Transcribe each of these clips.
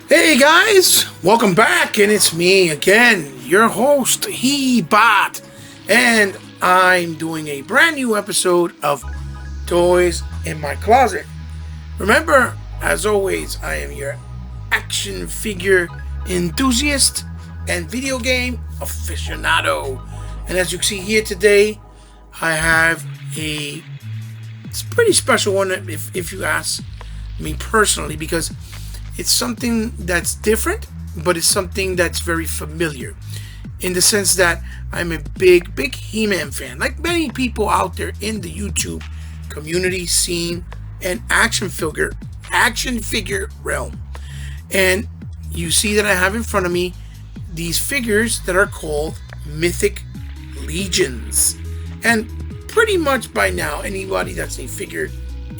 Hey guys, welcome back, and it's me again, your host, He-Bot, and I'm doing a brand new episode of Toys in My Closet. Remember, as always, I am your action figure enthusiast and video game aficionado. And as you can see here today, I have it's a pretty special one if you ask me personally, because it's something that's different, but it's something that's very familiar in the sense that I'm a big He-Man fan, like many people out there in the YouTube community scene and action figure realm. And you see that I have in front of me these figures that are called Mythic Legions. And pretty much by now, anybody that's a figure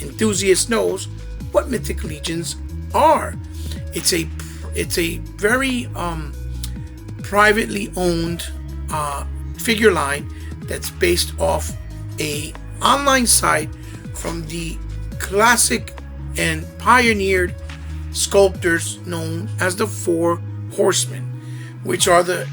enthusiast knows what Mythic Legions are. It's a very privately owned figure line that's based off a online site from the classic and pioneered sculptors known as the Four Horsemen, which are the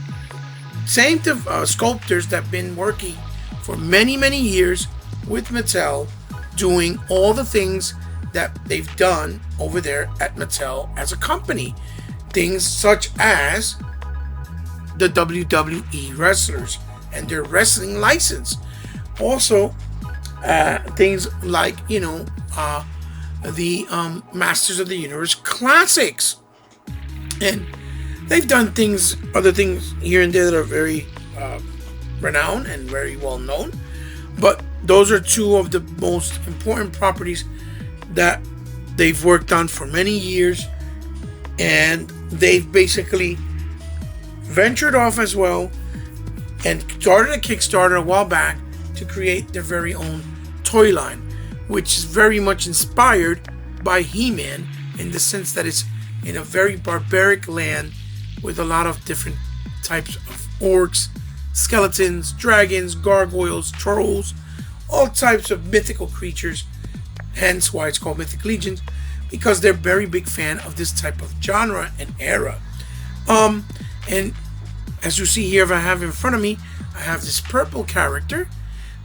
same sculptors that have been working for many years with Mattel, doing all the things that they've done over there at Mattel as a company. Things such as the WWE wrestlers and their wrestling license. Also, things like, the Masters of the Universe classics. And they've done other things here and there that are very renowned and very well known. But those are two of the most important properties that they've worked on for many years, and they've basically ventured off as well and started a Kickstarter a while back to create their very own toy line, which is very much inspired by He-Man in the sense that it's in a very barbaric land with a lot of different types of orcs, skeletons, dragons, gargoyles, trolls, all types of mythical creatures. Hence why it's called Mythic Legions, because they're very big fan of this type of genre and era. And as you see here, if I have in front of me, I have this purple character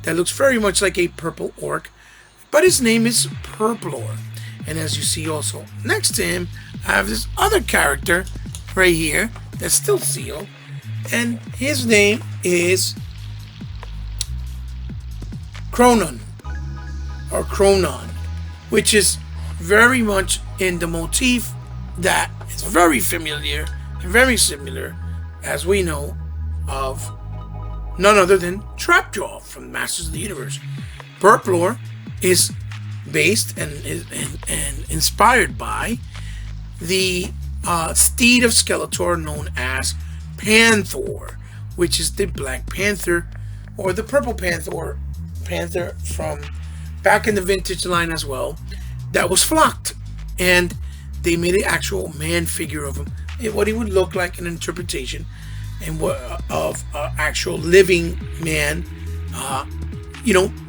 that looks very much like a purple orc, but his name is Purrrplor. And as you see also next to him, I have this other character right here that's still sealed, and his name is Conan, or Kronnaw, which is very much in the motif that is very familiar and very similar, as we know, of none other than Trapjaw from Masters of the Universe. Purrrplor is based and inspired by the steed of Skeletor known as Panther, which is the Black Panther or the Purple Panther from back in the vintage line as well, that was flocked, and they made an actual man figure of him, and what he would look like in interpretation, and what of actual living man,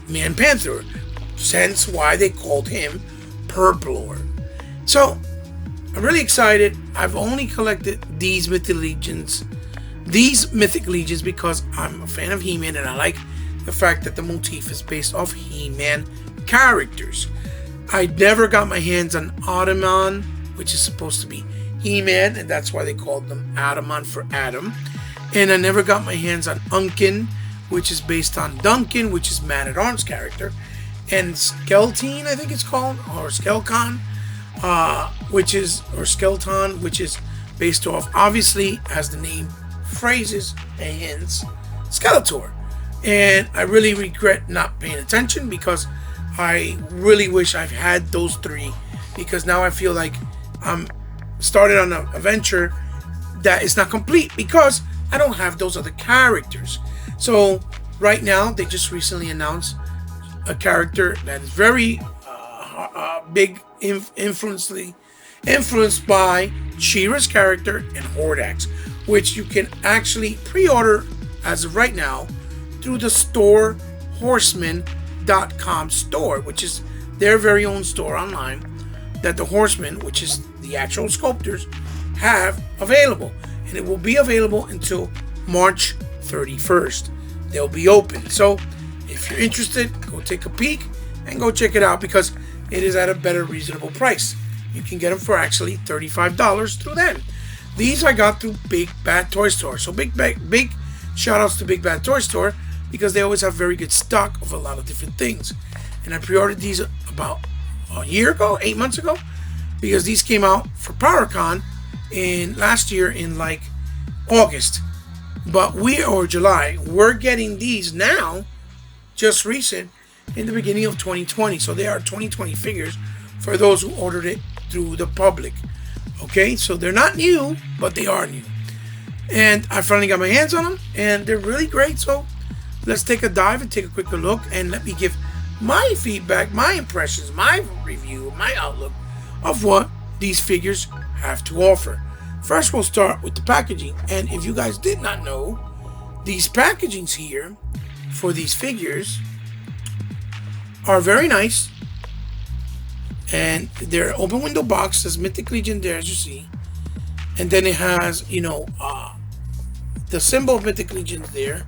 Man Panther. Hence why they called him Purrrplor. So I'm really excited. I've only collected these Mythic Legions because I'm a fan of He-Man, and I like the fact that the motif is based off He-Man characters. I never got my hands on Adamon, which is supposed to be He-Man, and that's why they called them Adamon for Adam. And I never got my hands on Unkin, which is based on Duncan, which is Man-at-Arms character, and Skeleton, I think it's called, or Skeleton, which is based off, obviously, as the name phrases and hints, Skeletor. And I really regret not paying attention, because I really wish I've had those three, because now I feel like I'm started on a venture that is not complete because I don't have those other characters. So right now they just recently announced a character that is very big influenced by She-Ra's character and Hordax, which you can actually pre-order as of right now through the store horseman.com store, which is their very own store online, that the Horsemen, which is the actual sculptors, have available, and it will be available until March 31st. They'll be open. So if you're interested, go take a peek and go check it out, because it is at a better reasonable price. You can get them for actually $35 through them. These I got through Big Bad Toy Store. So big shout outs to Big Bad Toy Store, because they always have very good stock of a lot of different things. And I pre-ordered these about a year ago, 8 months ago, because these came out for PowerCon last year in like August. But or July. We're getting these now, just recent, in the beginning of 2020. So they are 2020 figures for those who ordered it through the public. Okay, so they're not new, but they are new. And I finally got my hands on them, and they're really great. So let's take a dive and take a quicker look, and let me give my feedback, my impressions, my review, my outlook of what these figures have to offer. First, we'll start with the packaging. And if you guys did not know, these packagings here for these figures are very nice. And they're open window box, says Mythic Legion there, as you see. And then it has, the symbol of Mythic Legion there.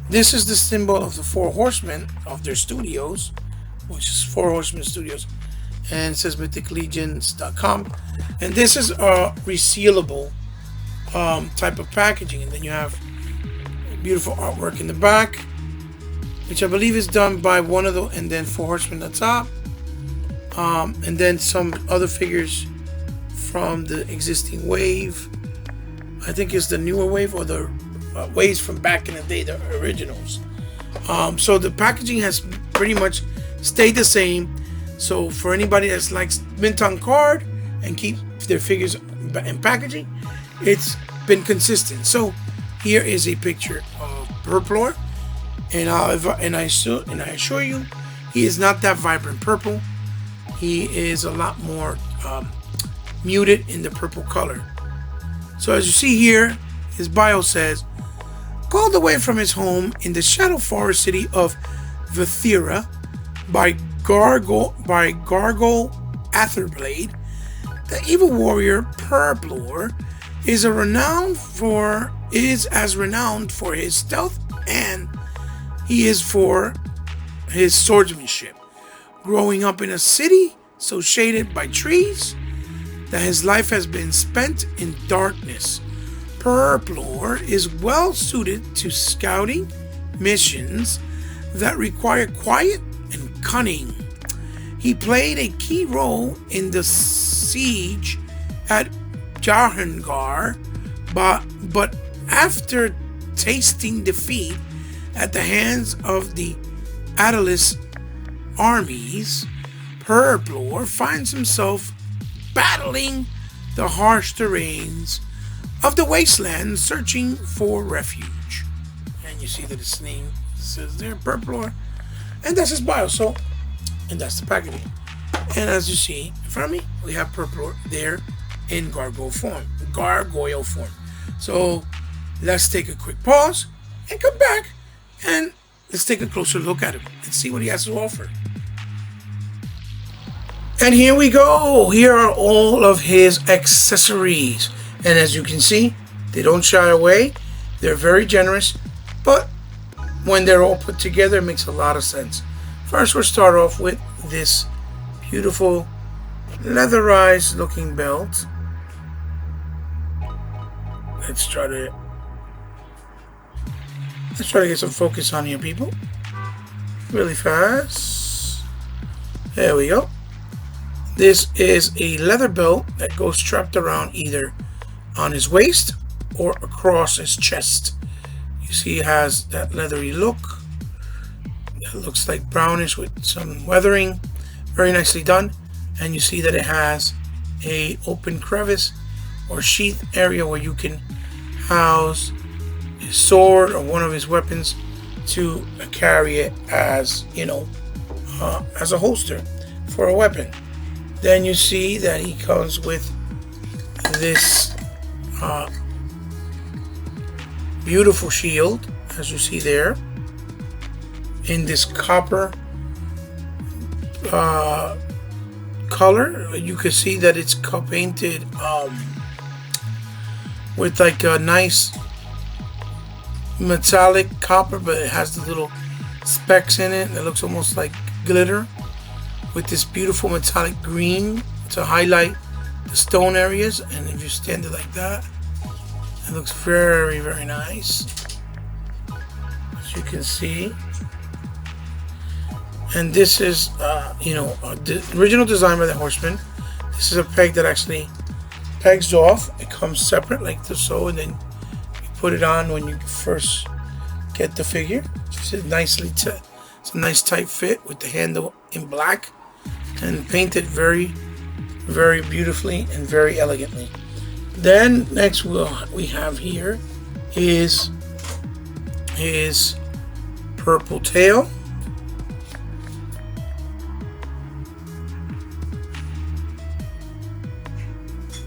This is the symbol of the 4 Horsemen of their studios, which is 4 Horsemen Studios. And it says mythiclegions.com. And this is a resealable type of packaging. And then you have beautiful artwork in the back, which I believe is done by one of the, and then 4 Horsemen at the top. And then some other figures from the existing wave. I think it's the newer wave, or the waves from back in the day, the originals. So the packaging has pretty much stayed the same. So for anybody that likes mint on card and keep their figures in packaging, it's been consistent. So here is a picture of Purrrplor, and I assure you, he is not that vibrant purple. He is a lot more muted in the purple color. So as you see here, his bio says, called away from his home in the shadow forest city of Vithira by Gargoyle Atherblade, the evil warrior Purrrplor is as renowned for his stealth, and he is for his swordsmanship. Growing up in a city so shaded by trees that his life has been spent in darkness, Purrrplor is well suited to scouting missions that require quiet and cunning. He played a key role in the siege at Jahangar, but after tasting defeat at the hands of the Atlas armies, Purrrplor finds himself battling the harsh terrains of the wasteland, searching for refuge. And you see that his name says there, Purrrplor, and that's his bio. So, and that's the packaging. And as you see in front of me, we have Purrrplor there in gargoyle form. So let's take a quick pause and come back, and let's take a closer look at him and see what he has to offer. And here we go. Here are all of his accessories. And as you can see, they don't shy away. They're very generous, but when they're all put together, it makes a lot of sense. First, we'll start off with this beautiful leatherized looking belt. Let's try to get some focus on here, people. Really fast. There we go. This is a leather belt that goes strapped around either on his waist or across his chest. You see it has that leathery look. It looks like brownish with some weathering. Very nicely done. And you see that it has a open crevice or sheath area where you can house his sword or one of his weapons to carry it as, as a holster for a weapon. Then you see that he comes with this beautiful shield, as you see there, in this copper color. You can see that it's painted with like a nice metallic copper, but it has the little specks in it. It looks almost like glitter, with this beautiful metallic green to highlight the stone areas. And if you stand it like that, it looks very, very nice, as you can see. And this is, the original design by the Horseman. This is a peg that actually pegs off. It comes separate like this, so, and then you put it on when you first get the figure. It's a nice tight fit with the handle in black and painted very, very beautifully and very elegantly. Then next we have here is his purple tail,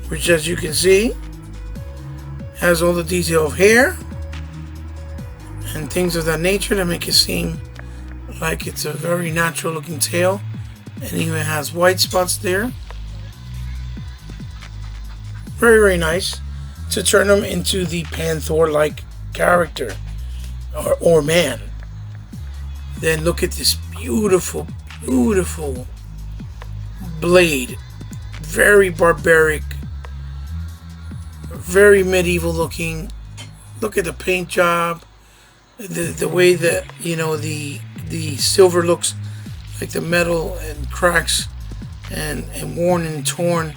which, as you can see, has all the detail of hair and things of that nature that make it seem like it's a very natural looking tail, and even has white spots there. Very, very nice to turn him into the Panther-like character or man. Then look at this beautiful, beautiful blade. Very barbaric, very medieval looking. Look at the paint job, the way that, the silver looks like the metal, and cracks and worn and torn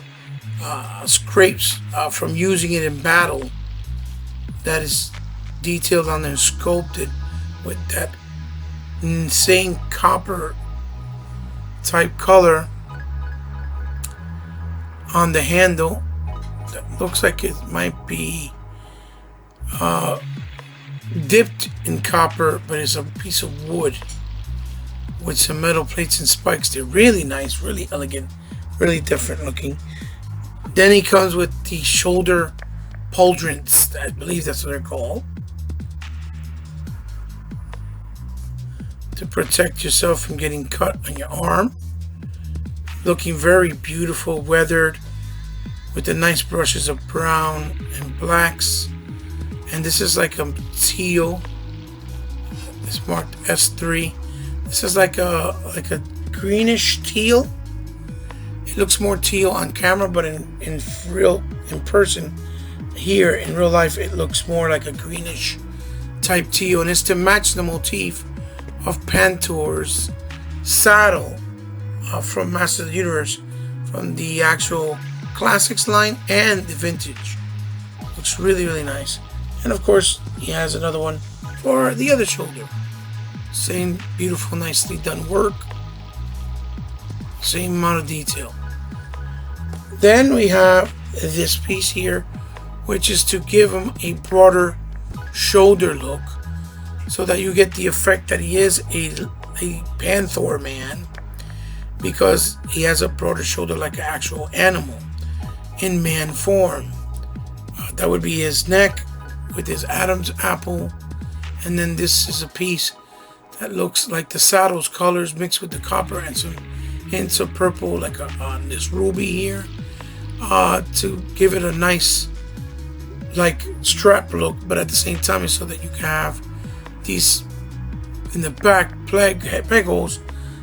scrapes from using it in battle. That is detailed on there, sculpted with that insane copper type color on the handle. That looks like it might be dipped in copper, but it's a piece of wood with some metal plates and spikes. They're really nice, really elegant, really different looking. Then he comes with the shoulder pauldrons. I believe that's what they're called, to protect yourself from getting cut on your arm. Looking very beautiful, weathered, with the nice brushes of brown and blacks. And this is like a teal. It's marked S3. This is like a greenish teal. It looks more teal on camera, but in person here in real life, it looks more like a greenish type teal, and it's to match the motif of Panther's saddle from Masters of the Universe, from the actual classics line and the vintage. Looks really, really nice. And of course, he has another one for the other shoulder. Same beautiful, nicely done work. Same amount of detail. Then we have this piece here, which is to give him a broader shoulder look, so that you get the effect that he is a Panther man, because he has a broader shoulder like an actual animal in man form. That would be his neck with his Adam's apple. And then this is a piece that looks like the saddle's colors mixed with the copper and some hints of purple, like this ruby here, to give it a nice like strap look, but at the same time so that you can have these in the back peg holes,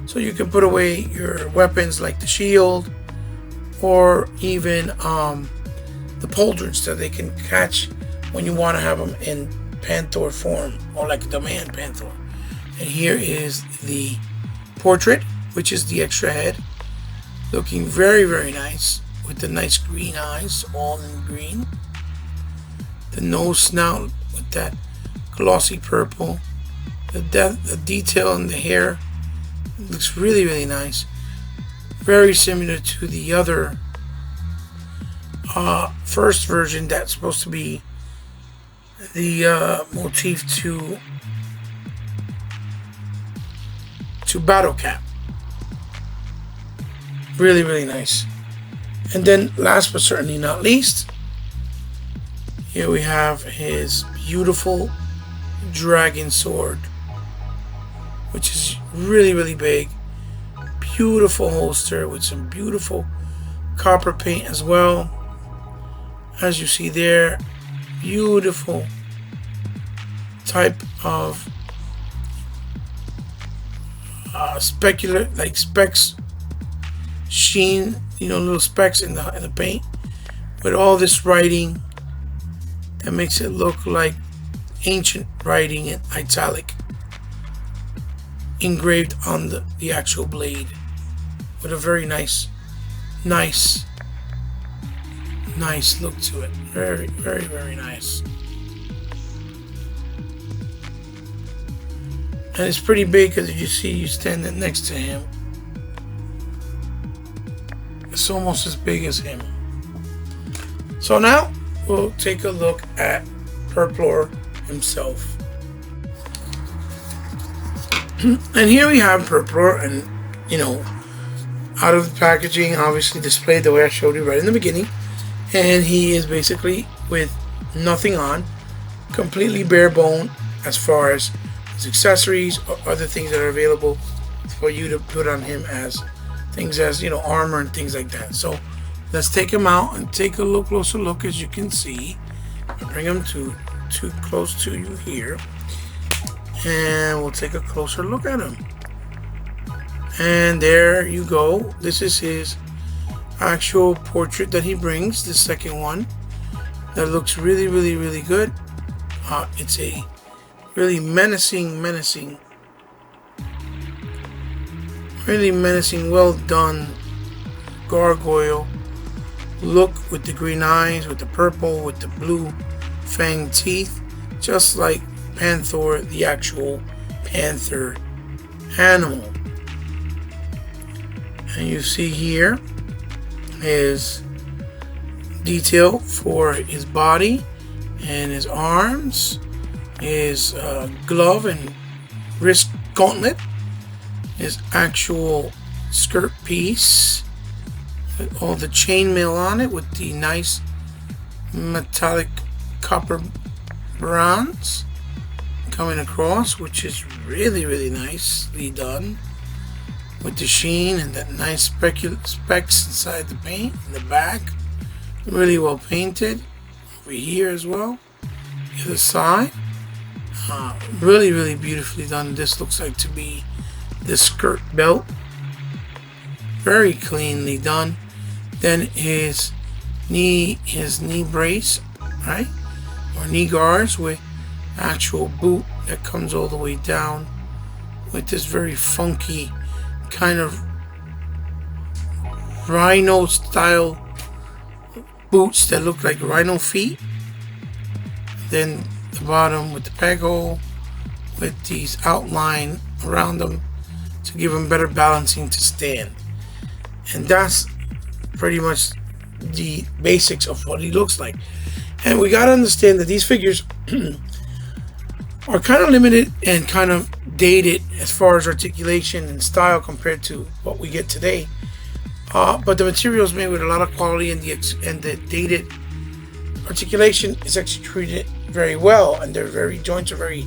so you can put away your weapons like the shield, or even the pauldrons that they can catch when you want to have them in Panther form, or like the man Panther. And here is the portrait, which is the extra head, looking very, very nice, with the nice green eyes, all in green. The nose snout with that glossy purple. The detail in the hair looks really, really nice. Very similar to the other first version that's supposed to be the motif to Battle Cap. Really, really nice. And then last but certainly not least, here we have his beautiful dragon sword, which is really, really big. Beautiful holster with some beautiful copper paint as well, as you see there. beautiful type of specular, like specks, sheen, little specks in the paint, with all this writing that makes it look like ancient writing in italic, engraved on the actual blade, with a very nice look to it. Very, very, very nice. And it's pretty big, because if you see, you standing next to him, it's almost as big as him. So now we'll take a look at Purrrplor himself. And here we have Purrrplor, and out of the packaging, obviously displayed the way I showed you right in the beginning. And he is basically with nothing on, completely bare bone as far as his accessories or other things that are available for you to put on him as things as armor and things like that. So let's take him out and take a closer look. As you can see, I'll bring him too close to you here, and we'll take a closer look at him. And there you go. This is his actual portrait that he brings, the second one, that looks really, really, really good. It's a really menacing, well done gargoyle look, with the green eyes, with the purple, with the blue fang teeth, just like Panther, the actual panther animal. And you see here his detail for his body and his arms, his glove and wrist gauntlet, his actual skirt piece with all the chainmail on it, with the nice metallic copper bronze coming across, which is really, really nicely done, with the sheen and that nice specks inside the paint in the back, really well painted. Over here as well, the other side, really, really beautifully done. This looks like to be the skirt belt, very cleanly done. Then his knee brace, right, or knee guards, with actual boot that comes all the way down, with this very funky kind of rhino style boots that look like rhino feet. Then the bottom with the peg hole, with these outline around them to give them better balancing to stand. And that's pretty much the basics of what he looks like. And we got to understand that these figures are kind of limited and kind of dated as far as articulation and style compared to what we get today. But the material is made with a lot of quality, and the dated articulation is actually treated very well, and their joints are very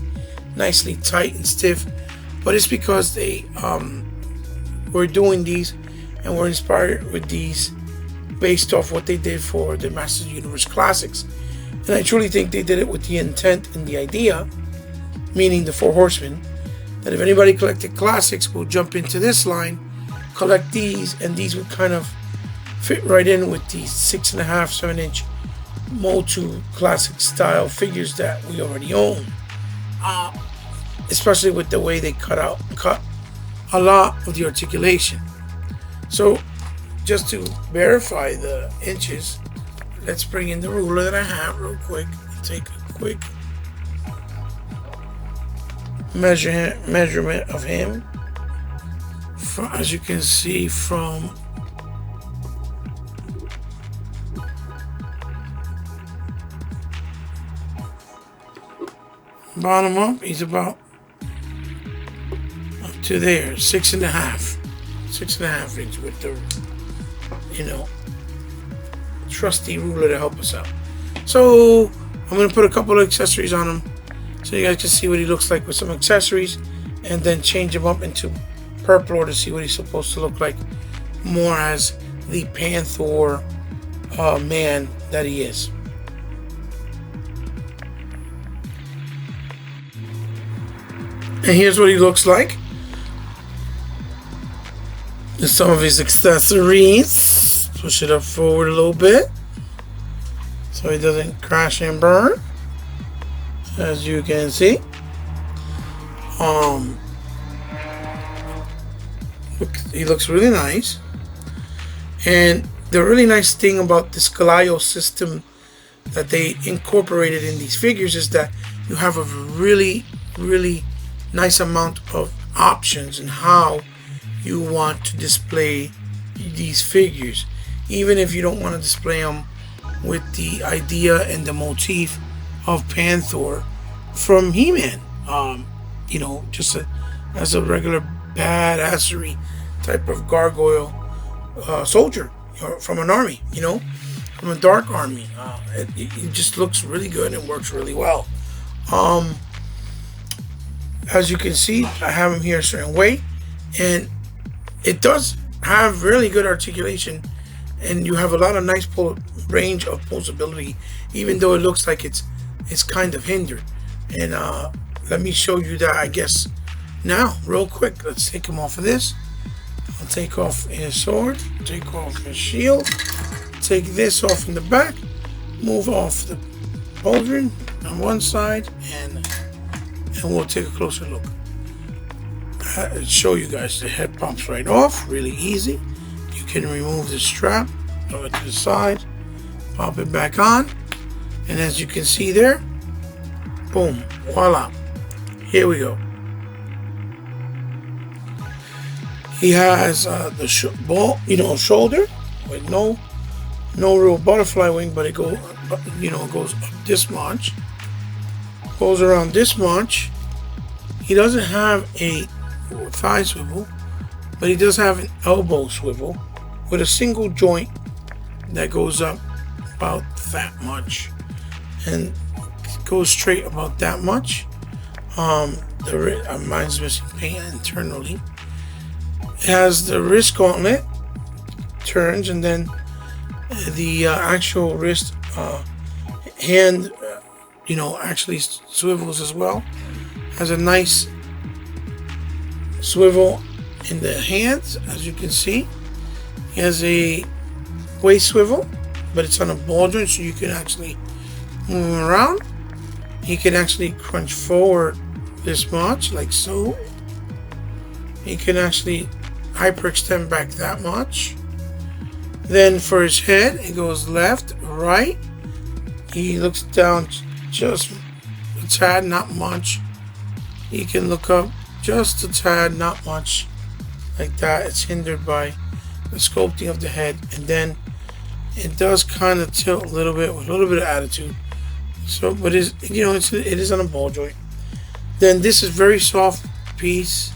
nicely tight and stiff. But it's because they were doing these and were inspired with these based off what they did for the Masters of the Universe Classics. And I truly think they did it with the intent and the idea, meaning the Four Horsemen, that if anybody collected classics will jump into this line, collect these, and these would kind of fit right in with the 6.5, 7-inch Motu classic style figures that we already own, especially with the way they cut a lot of the articulation. So just to verify the inches, let's bring in the ruler that I have real quick and take a quick measurement of him. As you can see, from bottom up, he's about up to there, 6.5 inch with the trusty ruler to help us out. So I'm gonna put a couple of accessories on him so you guys can see what he looks like with some accessories, and then change him up into Purrrplor to see what he's supposed to look like more as the Panther man that he is. And here's what he looks like. There's some of his accessories. Push it up forward a little bit so he doesn't crash and burn, as you can see. He looks really nice. And the really nice thing about this Galayo system that they incorporated in these figures is that you have a really nice amount of options in how you want to display these figures, even if you don't want to display them with the idea and the motif of Panther from He-Man. You know, just as a regular badassery type of gargoyle soldier from an army, you know, from a dark army. It just looks really good and works really well. As you can see, I have him here a certain way, and it does have really good articulation, and you have a lot of nice range of posability, even though it looks like it's kind of hindered. And let me show you that, I guess, now real quick. Let's take him off of this. I'll take off his sword, take off his shield, take this off in the back, move off the pauldron on one side, and we'll take a closer look. I'll show you guys. The head pops right off, really easy. You can remove the strap, throw it to the side, pop it back on, and as you can see there, boom, voila, here we go. He has the shoulder with no real butterfly wing, but it goes, it goes up this much, goes around this much. He doesn't have a thigh swivel, but he does have an elbow swivel with a single joint that goes up about that much and goes straight about that much. Mine's missing paint internally. It has the wrist gauntlet, turns, and then the actual wrist hand, actually swivels as well. Has a nice swivel in the hands, as you can see. He has a waist swivel, but it's on a ball joint, so you can actually move him around. He can actually crunch forward this much, like so. He can actually hyperextend back that much. Then for his head, it goes left, right. He looks down just a tad, not much. He can look up just a tad, not much, like that. It's hindered by the sculpting of the head, and then it does kind of tilt a little bit with a little bit of attitude. So, but it is on a ball joint. Then this is very soft piece.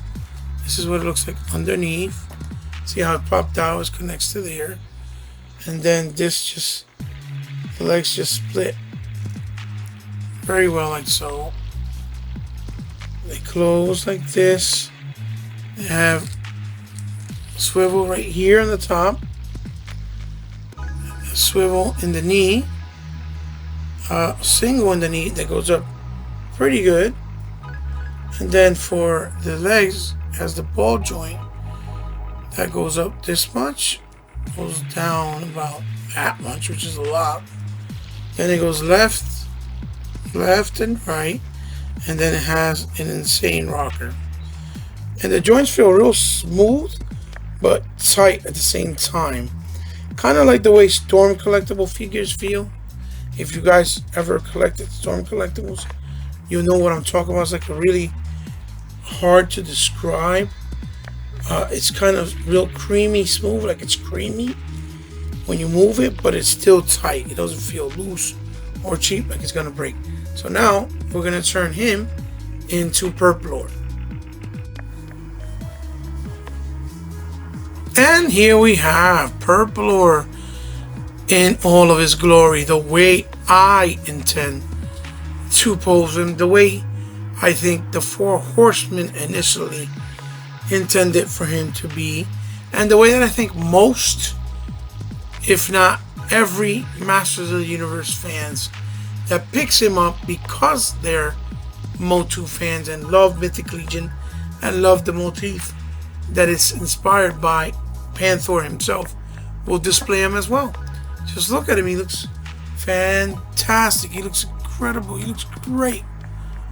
This is what it looks like underneath. See how it popped out? It connects to there, and then this the legs just split very well, like so. They close like this. They have a swivel right here on the top, a swivel in the knee, a single in the knee that goes up pretty good, and then for the legs has the ball joint that goes up this much, goes down about that much, which is a lot. Then it goes left and right, and then it has an insane rocker. And the joints feel real smooth, but tight at the same time. Kind of like the way Storm collectible figures feel. If you guys ever collected Storm collectibles, you'll know what I'm talking about. It's like a really hard to describe. It's kind of real creamy smooth, like it's creamy when you move it, but it's still tight. It doesn't feel loose or cheap like it's gonna break. So now we're gonna turn him into Purrrplor. And here we have Purrrplor in all of his glory, the way I intend to pose him, the way I think the Four Horsemen initially intended for him to be, and the way that I think most, if not every, Masters of the Universe fans that picks him up because they're Motu fans and love Mythic Legion and love the motif that is inspired by Panther himself, will display him as well. Just look at him. He looks fantastic. He looks incredible. He looks great.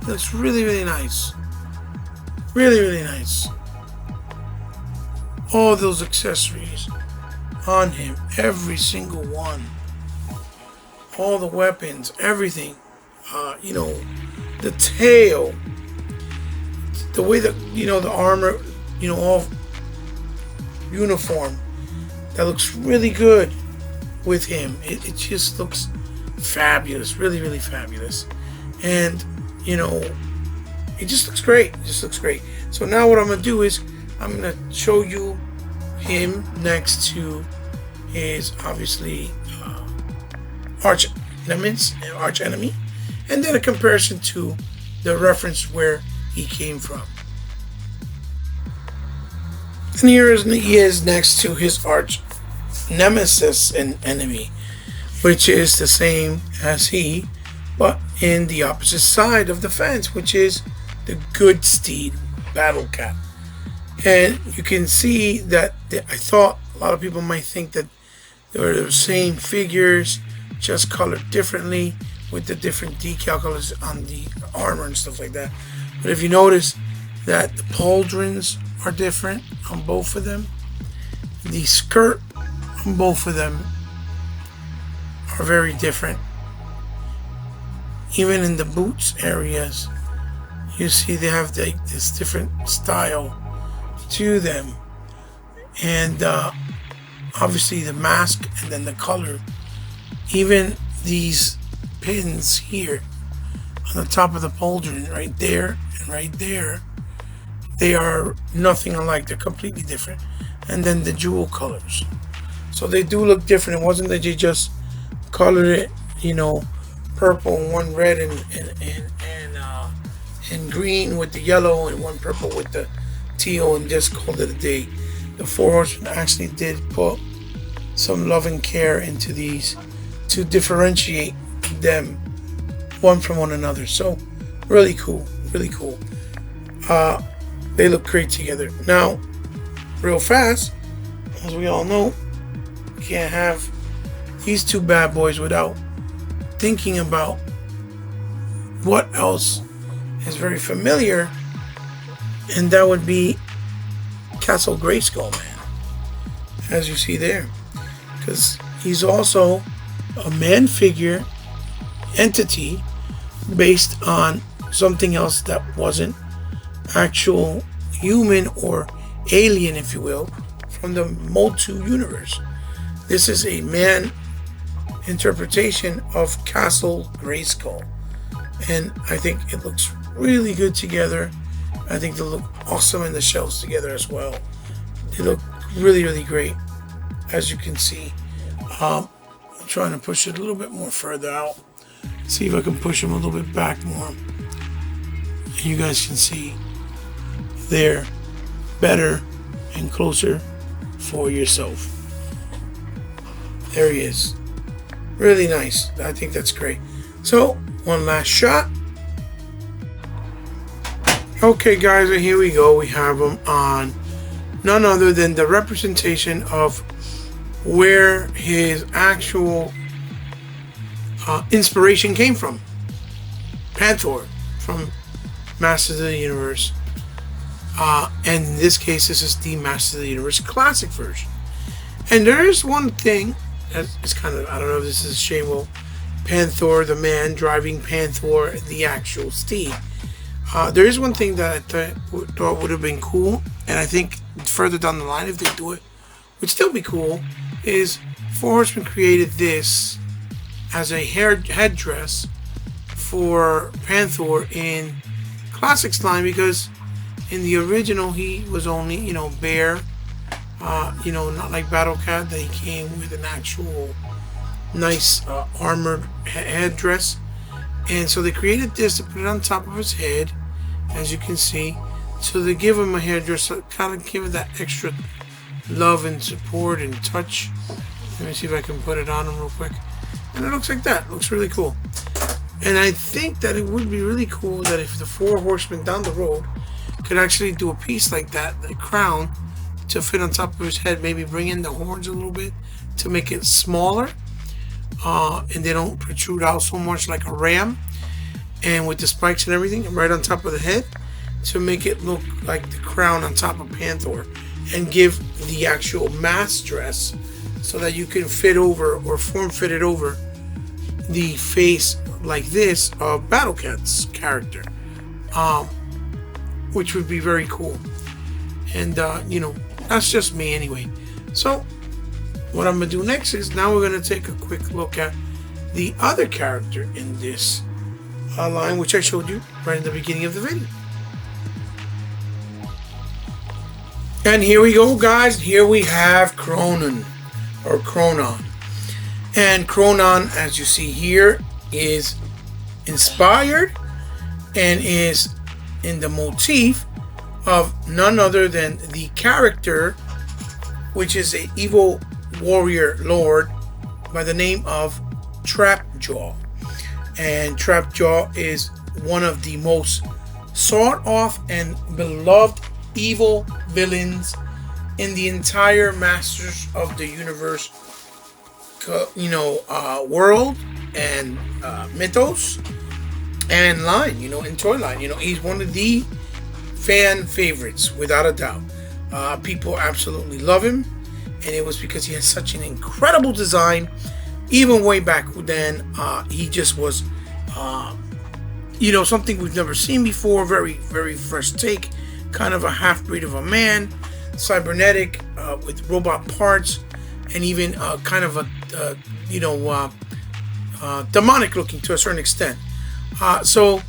He looks really, really nice. Really, really nice. All those accessories on him, every single one. All the weapons, everything. You know, the tail, the way that, you know, the armor, you know, all uniform. That looks really good with him. It just looks fabulous. Really, really fabulous. And, you know, it just looks great. It just looks great. So now what I'm going to do is I'm going to show you him next to his, obviously, arch enemy, and then a comparison to the reference where he came from. And here he is next to his arch nemesis and enemy, which is the same as he, but in the opposite side of the fence, which is the good steed battle cat. And you can see that I thought a lot of people might think that they were the same figures, just colored differently with the different decal colors on the armor and stuff like that. But if you notice that the pauldrons are different on both of them, the skirt on both of them are very different. Even in the boots areas, you see they have this different style to them. And obviously the mask and then the color. Even these pins here on the top of the pauldron, right there and right there, they are nothing alike. They're completely different. And then the jewel colors. So they do look different. It wasn't that you just colored it, you know, purple and one red and green with the yellow and one purple with the teal and just called it a day. The Four Horsemen actually did put some love and care into these to differentiate them one from one another. So really cool, really cool. They look great together. Now, real fast, as we all know, you can't have these two bad boys without thinking about what else is very familiar, and that would be Castle Grayskull Man, as you see there, because he's also a man figure entity based on something else that wasn't actual human or alien, if you will, from the Motu universe. This is a man interpretation of Castle Grayskull, and I think it looks really good together. I think they look awesome in the shelves together as well. They look really, really great, as you can see. I'm trying to push it a little bit more further out. See if I can push them a little bit back more. And you guys can see there better and closer for yourself. There he is. Really nice. I think that's great. So, one last shot. Okay, guys, and here we go. We have him on none other than the representation of where his actual inspiration came from. Panther from Masters of the Universe. And in this case, this is the Masters of the Universe classic version. And there is one thing that is kind of, I don't know if this is a shame, well, Panther, the man driving Panther, the actual steed. There is one thing that I thought would have been cool, and I think further down the line, if they do it, would still be cool, is Four Horsemen created this as a headdress for Panther in Classics line, because in the original he was only, you know, bare, you know, not like Battle Cat, that he came with an actual nice armored headdress. And so they created this to put it on top of his head, as you can see. So they give him a hairdress, so kind of give it that extra love and support and touch. Let me see if I can put it on him real quick. And it looks like that. It looks really cool. And I think that it would be really cool that if the four horsemen down the road could actually do a piece like that, the crown, to fit on top of his head, maybe bring in the horns a little bit to make it smaller, and they don't protrude out so much like a ram, and with the spikes and everything right on top of the head to make it look like the crown on top of Panther, and give the actual mask dress so that you can fit over or form fit it over the face like this of Battle Cat's character, which would be very cool. And that's just me anyway. So what I'm gonna do next is now we're gonna take a quick look at the other character in this line, which I showed you right in the beginning of the video. And here we go, guys. Here we have Conan, or Kronnaw. And Conan, as you see here, is inspired and is in the motif of none other than the character, which is an evil warrior lord by the name of Trapjaw. And Trapjaw is one of the most sought off and beloved evil villains in the entire Masters of the Universe world and mythos and line, in toy line. He's one of the fan favorites without a doubt. People absolutely love him, and it was because he has such an incredible design. Even way back then, he just was something we've never seen before. Very, very fresh take, kind of a half-breed of a man, cybernetic, with robot parts, and even kind of a demonic looking to a certain extent. So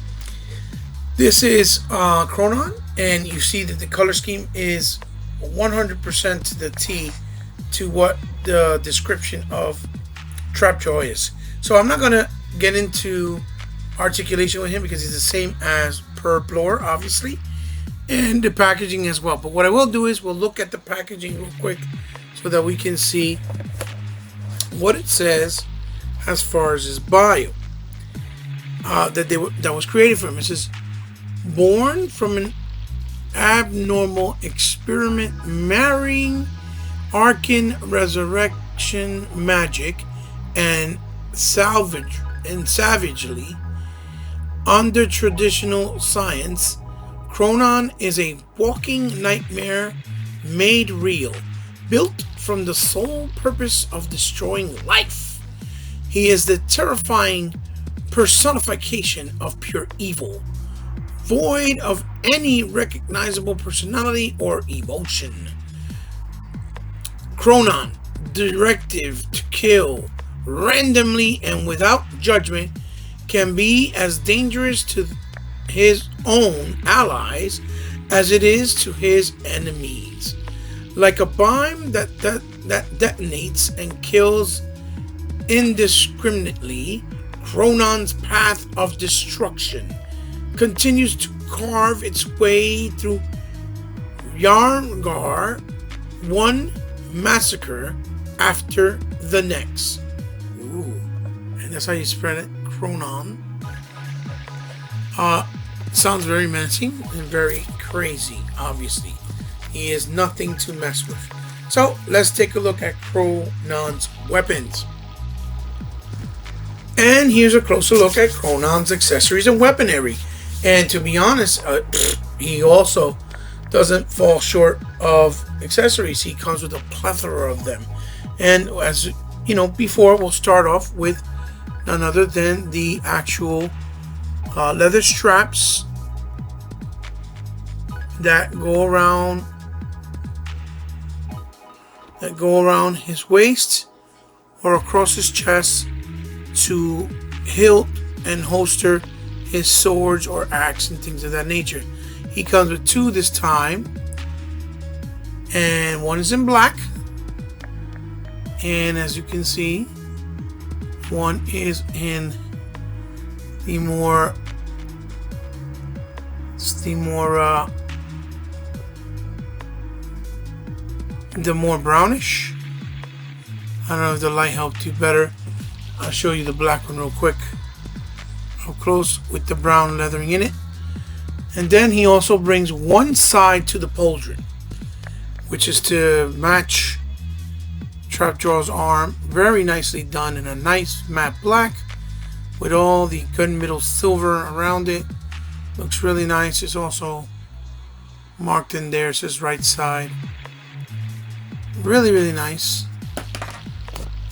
this is Conan, and you see that the color scheme is 100% to the T to what the description of Trapjaw is. So I'm not gonna get into articulation with him because he's the same as Purrrplor, obviously, and the packaging as well. But what I will do is we'll look at the packaging real quick so that we can see what it says as far as his bio that was created for him. It says, born from an abnormal experiment marrying arcane resurrection magic and savagely under traditional science, Conan is a walking nightmare made real, built from the sole purpose of destroying life. He is the terrifying personification of pure evil, void of any recognizable personality or emotion. Conan, directive to kill randomly and without judgment, can be as dangerous to his own allies as it is to his enemies. Like a bomb that detonates and kills indiscriminately, Conan's path of destruction continues to carve its way through Yarngar, one massacre after the next. Ooh. And that's how you spread it, Conan. Sounds very menacing and very crazy, obviously. He is nothing to mess with. So let's take a look at Conan's weapons. And here's a closer look at Conan's accessories and weaponry. And to be honest, he also doesn't fall short of accessories. He comes with a plethora of them. And as you know, before, we'll start off with none other than the actual leather straps that go around his waist or across his chest to hilt and holster his swords or axe and things of that nature. He comes with two this time, and one is in black, and as you can see, one is in the more brownish. I don't know if the light helped you better. I'll show you the black one real quick. up close with the brown leathering in it. And then he also brings one side to the pauldron, which is to match Trapjaw's arm. Very nicely done in a nice matte black with all the gunmetal silver around it. Looks really nice. It's also marked in there. It says right side. Really, really nice.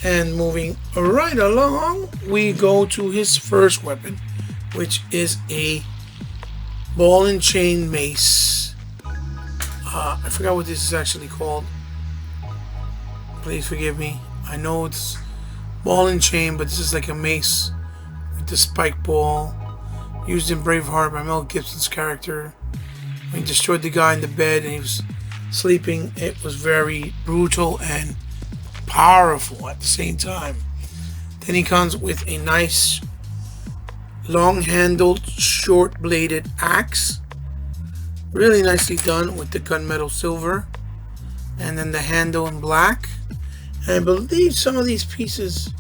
And moving right along, we go to his first weapon, which is a ball and chain mace. I forgot what this is actually called. Please forgive me. I know it's ball and chain, but this is like a mace with the spike ball used in Braveheart by Mel Gibson's character. When he destroyed the guy in the bed and he was sleeping, it was very brutal and powerful at the same time. Then he comes with a nice long-handled, short-bladed axe. Really nicely done with the gunmetal silver. And then the handle in black. And I believe some of these pieces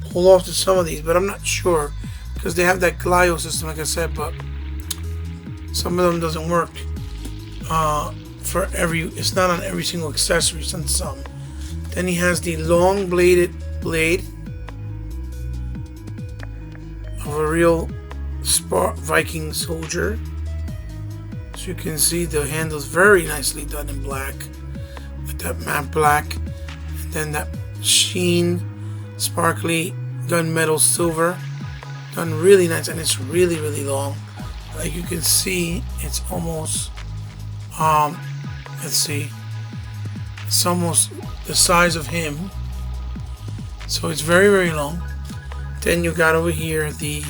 pull off to some of these, but I'm not sure because they have that glio system, like I said, but some of them doesn't work it's not on every single accessory, it's on some. Then he has the long bladed blade of a real Viking soldier. As you can see, the handle's very nicely done in black with that matte black, and then that sheen, sparkly gunmetal silver, done really nice, and it's really, really long. Like you can see, it's almost let's see, it's almost the size of him, so it's very, very long. Then you got over here the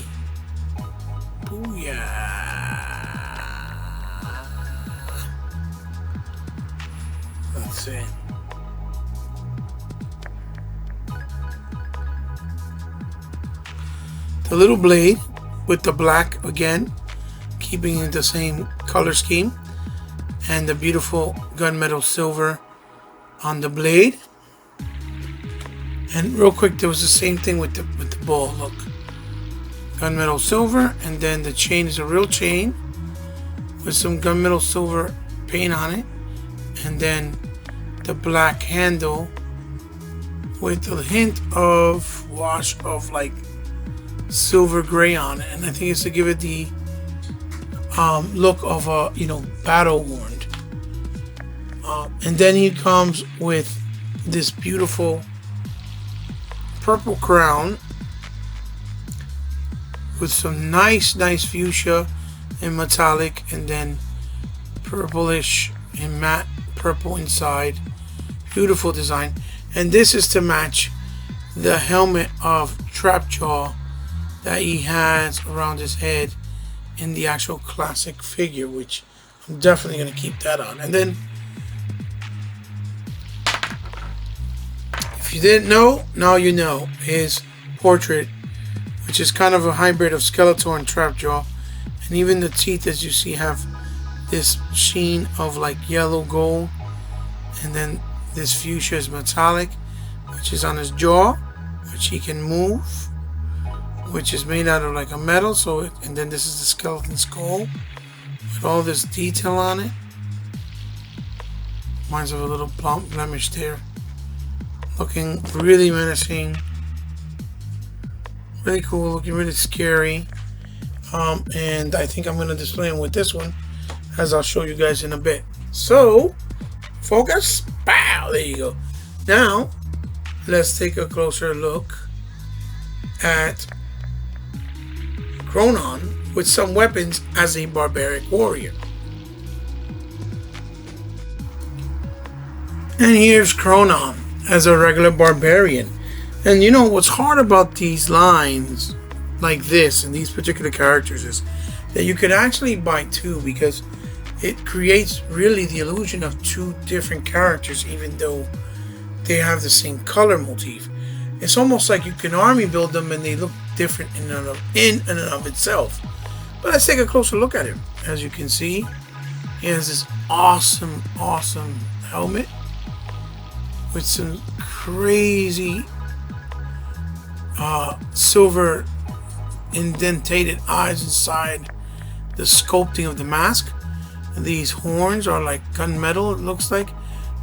booyah. Let's see. The little blade with the black again, keeping it the same color scheme, and the beautiful gunmetal silver on the blade. And real quick, there was the same thing with the ball. Look, gunmetal silver, and then the chain is a real chain with some gunmetal silver paint on it, and then the black handle with a hint of wash of like silver gray on it, and I think it's to give it the look of a battle worn. And then he comes with this beautiful purple crown with some nice fuchsia and metallic, and then purplish and matte purple inside. Beautiful design. And this is to match the helmet of Trapjaw that he has around his head in the actual classic figure, which I'm definitely going to keep that on. And then, if you didn't know, now you know, his portrait, which is kind of a hybrid of Skeletor and Trapjaw, and even the teeth, as you see, have this sheen of like yellow gold, and then this fuchsia is metallic, which is on his jaw, which he can move, which is made out of like a metal. And then this is the skeleton skull with all this detail on it. Reminds of a little blemish there. Looking really menacing, really cool, looking really scary. And I think I'm going to display him with this one, as I'll show you guys in a bit. So, focus, pow, there you go. Now, let's take a closer look at Kronnaw with some weapons as a barbaric warrior. And here's Kronnaw as a regular barbarian. And you know what's hard about these lines like this and these particular characters is that you could actually buy two, because it creates really the illusion of two different characters even though they have the same color motif. It's almost like you can army build them and they look different in and of itself. But let's take a closer look at him. As you can see, he has this awesome helmet with some crazy silver indentated eyes inside the sculpting of the mask. These horns are like gunmetal, it looks like,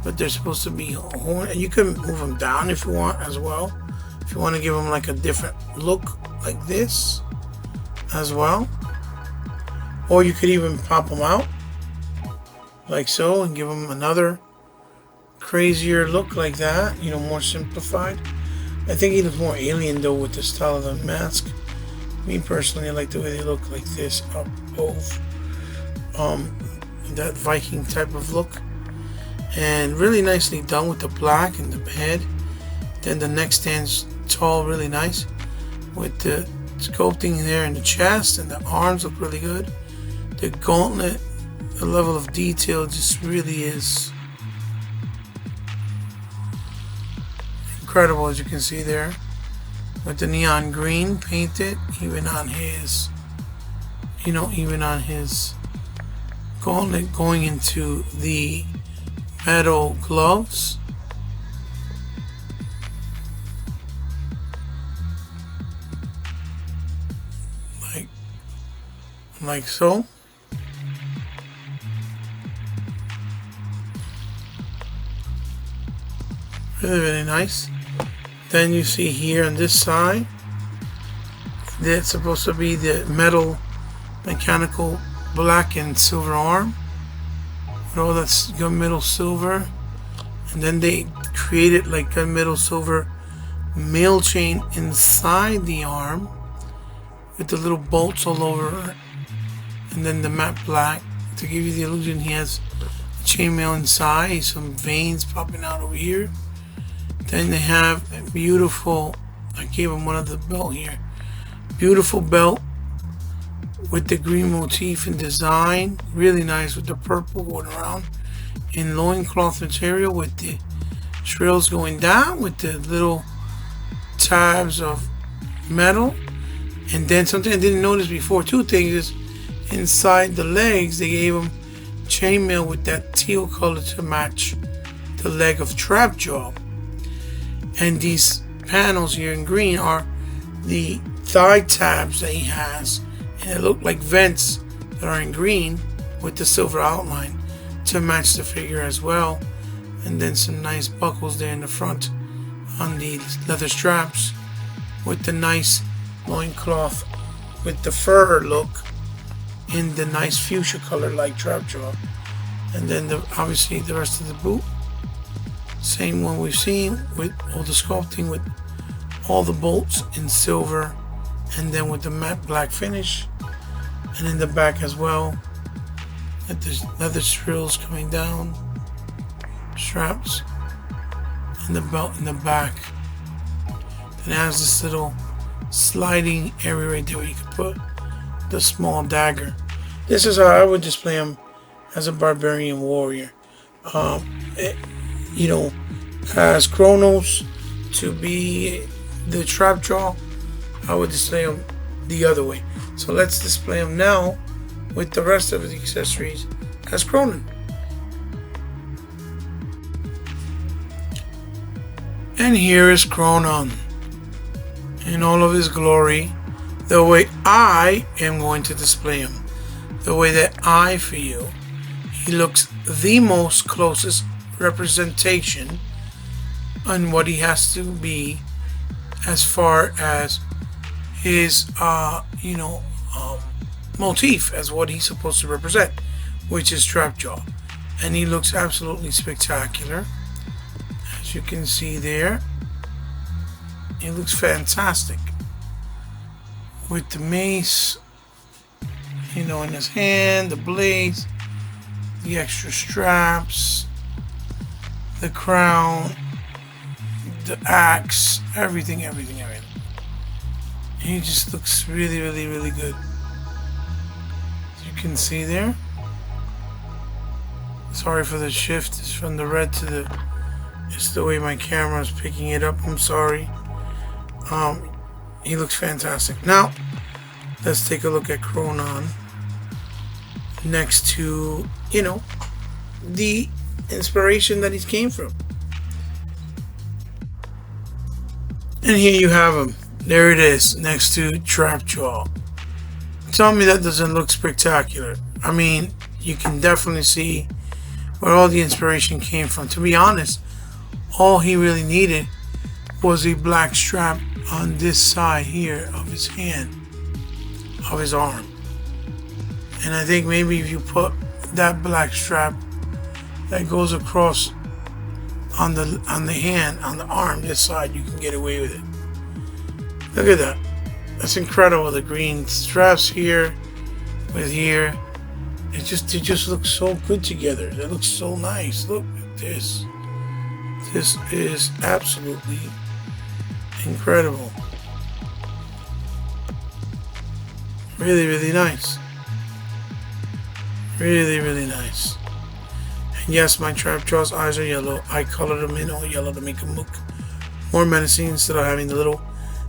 but they're supposed to be horn. And you can move them down if you want as well. If you want to give them like a different look like this as well. Or you could even pop them out like so and give them another crazier look like that, you know, more simplified. I think he looks more alien though with the style of the mask. Me personally, I like the way they look like this up above. That Viking type of look. And really nicely done with the black and the head. Then the neck stands tall, really nice. With the sculpting there in the chest, and the arms look really good. The gauntlet, the level of detail just really is incredible, as you can see there. With the neon green painted, even on his, you know, even on his gauntlet, going into the metal gloves. Like so. Really, really nice. Then you see here on this side, that's supposed to be the metal mechanical black and silver arm. With all that gunmetal silver. And then they created like gunmetal silver mail chain inside the arm with the little bolts all over it. And then the matte black to give you the illusion he has chainmail inside, some veins popping out over here. Then they have a beautiful, I gave him one of the belt here, beautiful belt with the green motif and design, really nice with the purple going around, in loincloth material with the trails going down with the little tabs of metal. And then something I didn't notice before, two things is inside the legs they gave him chainmail with that teal color to match the leg of Trapjaw. And these panels here in green are the thigh tabs that he has, and it look like vents that are in green with the silver outline to match the figure as well. And then some nice buckles there in the front on the leather straps with the nice loincloth with the fur look in the nice fuchsia color like Trapjaw. And then obviously the rest of the boot, same one we've seen with all the sculpting with all the bolts in silver, and then with the matte black finish. And in the back as well, with the leather frills coming down, straps, and the belt in the back. Then it has this little sliding area right there where you can put the small dagger. This is how I would display him as a barbarian warrior. You know, as Kronnaw to be the Trapjaw, I would display him the other way. So let's display him now with the rest of the accessories as Conan. And here is Conan in all of his glory, the way I am going to display him, the way that I feel he looks the most closest representation on what he has to be as far as his motif, as what he's supposed to represent, which is Trapjaw. And he looks absolutely spectacular, as you can see there. He looks fantastic with the mace, in his hand, the blades, the extra straps, the crown, the axe, everything. He just looks really, really, really good. As you can see there. Sorry for the shift. It's from the red to the... It's the way my camera is picking it up. I'm sorry. He looks fantastic. Now, let's take a look at Conan next to, the inspiration that he came from. And here you have him. There it is, next to Trapjaw. Tell me that doesn't look spectacular. I mean, you can definitely see where all the inspiration came from. To be honest, all he really needed was a black strap on this side here of his hand, of his arm. And I think maybe if you put that black strap that goes across on the hand, on the arm, this side, you can get away with it. Look at that. That's incredible. The green straps here with here. It just looks so good together. It looks so nice. Look at this. This is absolutely incredible. Really, really nice. Really, really nice. And yes, my Trapjaw's eyes are yellow. I colored them in all yellow to make them look more menacing instead of having the little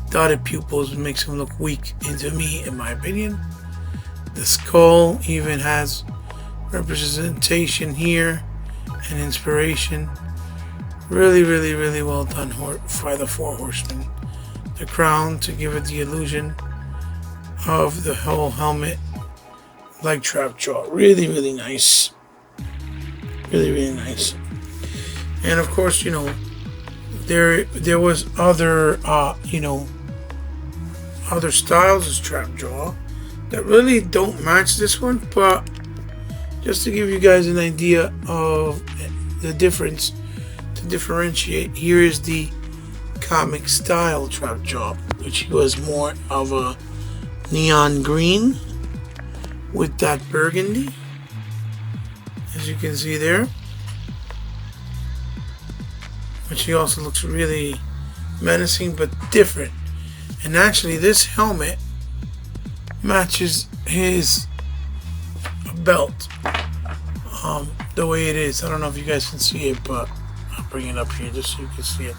dotted pupils, which makes him look weak to me, in my opinion. The skull even has representation here and inspiration. Really, really, really well done by the four horsemen. The crown to give it the illusion of the whole helmet, like Trapjaw. Really, really nice. Really, really nice. And of course, you know, there was other, other styles as Trapjaw that really don't match this one, but just to give you guys an idea of the difference, to differentiate, here is the comic style Trapjaw, which was more of a neon green with that burgundy, as you can see there, which he also looks really menacing but different. And actually this helmet matches his belt, the way it is. I don't know if you guys can see it, but I'll bring it up here just so you can see it.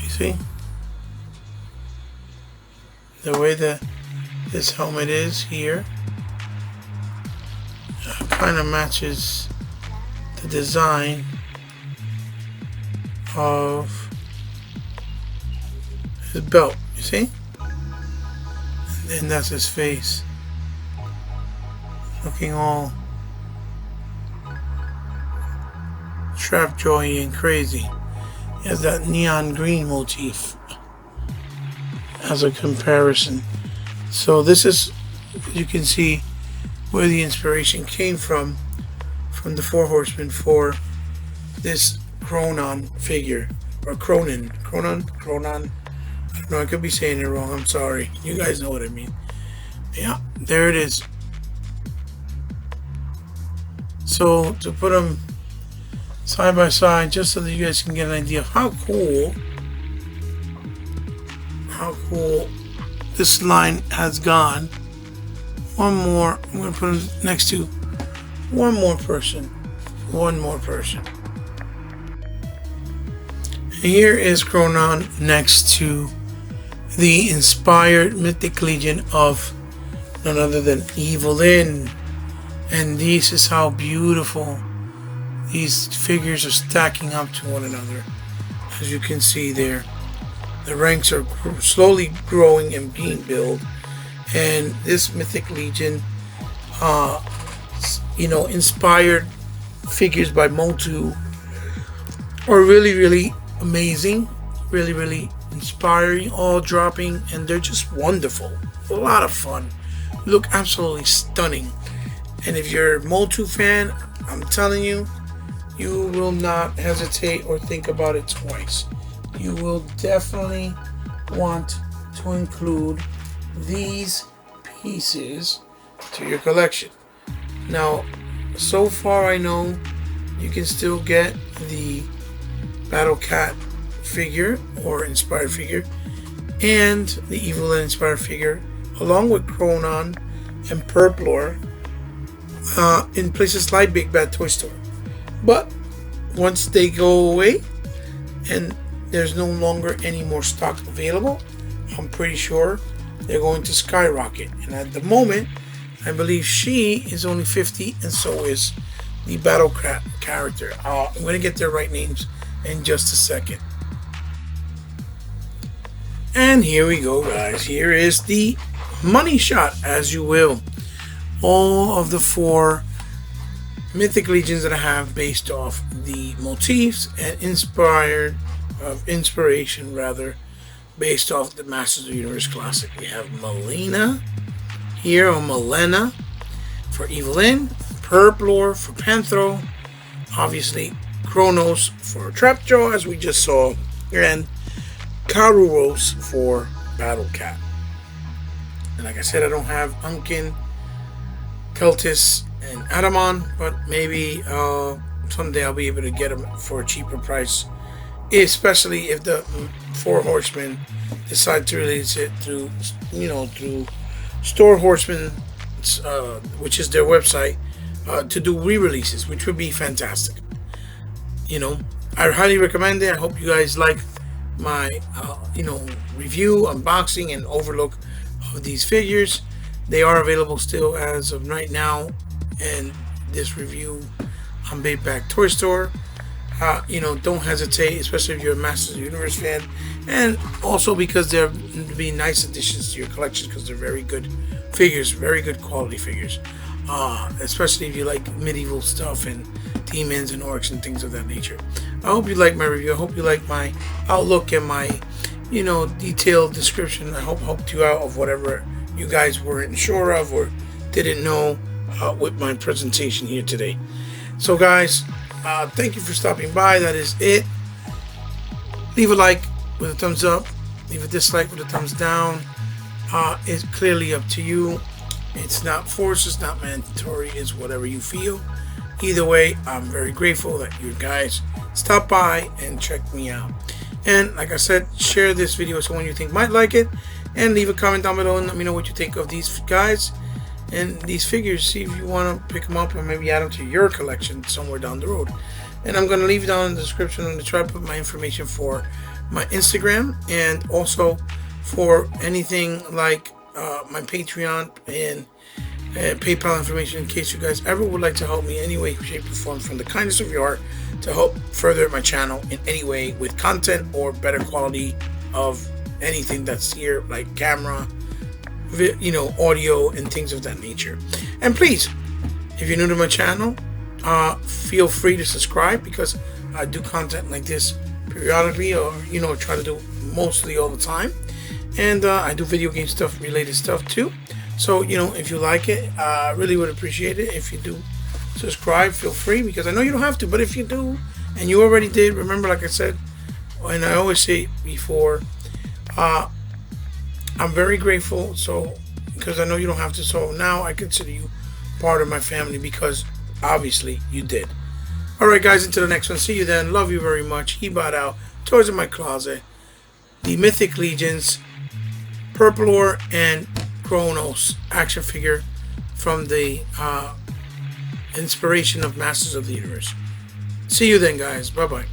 You see the way that this helmet is here kind of matches the design of his belt, you see? And then that's his face, looking all Trapjaw-y and crazy. He has that neon green motif as a comparison. So this is, you can see where the inspiration came from the four horsemen for this Conan figure, or Conan. I don't know, I could be saying it wrong, I'm sorry. You guys know what I mean. Yeah, there it is. So to put them side by side, just so that you guys can get an idea of how cool this line has gone. One more, I'm going to put him next to one more person. Here is Conan next to the inspired Mythic Legion of none other than Evelyn. And this is how beautiful these figures are stacking up to one another. As you can see there, the ranks are slowly growing and being built. And this Mythic Legion, inspired figures by Motu are really, really amazing, really, really inspiring, all dropping, and they're just wonderful. A lot of fun. Look absolutely stunning. And if you're a Motu fan, I'm telling you, you will not hesitate or think about it twice. You will definitely want to include these pieces to your collection. Now, so far I know you can still get the Battle Cat figure or inspired figure and the Evelyn inspired figure along with Kronnaw and Purrrplor in places like Big Bad Toy Store. But once they go away and there's no longer any more stock available, I'm pretty sure they're going to skyrocket. And at the moment, I believe she is only 50, and so is the Battle Cat character. I'm going to get their right names in just a second. And here we go, guys. Here is the money shot, as you will. All of the 4 Mythic Legions that I have based off the motifs and inspiration based off the Masters of the Universe Classic. We have Melina here, or Melena for Evelyn, Purrrplor for Panthro, obviously Kronnaw for Trapjaw, as we just saw, and Karuros for Battle Cat. And like I said, I don't have Unkin, Keltis, and Adamon, but maybe someday I'll be able to get them for a cheaper price, especially if the 4 Horsemen decide to release it through Store Horsemen, which is their website, to do re-releases, which would be fantastic. I highly recommend it. I hope you guys like my review, unboxing, and overlook of these figures. They are available still as of right now, and this review on Big Bag Toy Store. Don't hesitate, especially if you're a Masters of the Universe fan, and also because they're be nice additions to your collection, because they're very good figures, very good quality figures, especially if you like medieval stuff and demons and orcs and things of that nature. I hope you like my review. I hope you like my outlook and my detailed description. I hope helped you out of whatever you guys weren't sure of or didn't know with my presentation here today. So guys, thank you for stopping by. That is it. Leave a like with a thumbs up, leave a dislike with a thumbs down. It's clearly up to you. It's not forced, it's not mandatory, it's whatever you feel. Either way, I'm very grateful that you guys stop by and check me out. And like I said, share this video with someone you think might like it, and leave a comment down below and let me know what you think of these guys and these figures. See if you want to pick them up or maybe add them to your collection somewhere down the road. And I'm going to leave down in the description and try to put my information for my Instagram, and also for anything like my Patreon and PayPal information, in case you guys ever would like to help me in any way, shape, or form, from the kindness of your heart, to help further my channel in any way with content or better quality of anything that's here, like camera, audio, and things of that nature. And please, if you're new to my channel, feel free to subscribe, because I do content like this periodically, or try to do mostly all the time. And I do video game stuff, related stuff too. So if you like it, I really would appreciate it if you do subscribe. Feel free, because I know you don't have to, but if you do and you already did, remember, like I said, and I always say before, I'm very grateful. So because I know you don't have to, so now I consider you part of my family, because obviously you did. Alright guys, until the next one, see you then. Love you very much. He bought out Toys in My Closet, the Mythic Legions, Purrrplor and Kronnaw action figure from the inspiration of Masters of the Universe. See you then guys. Bye bye.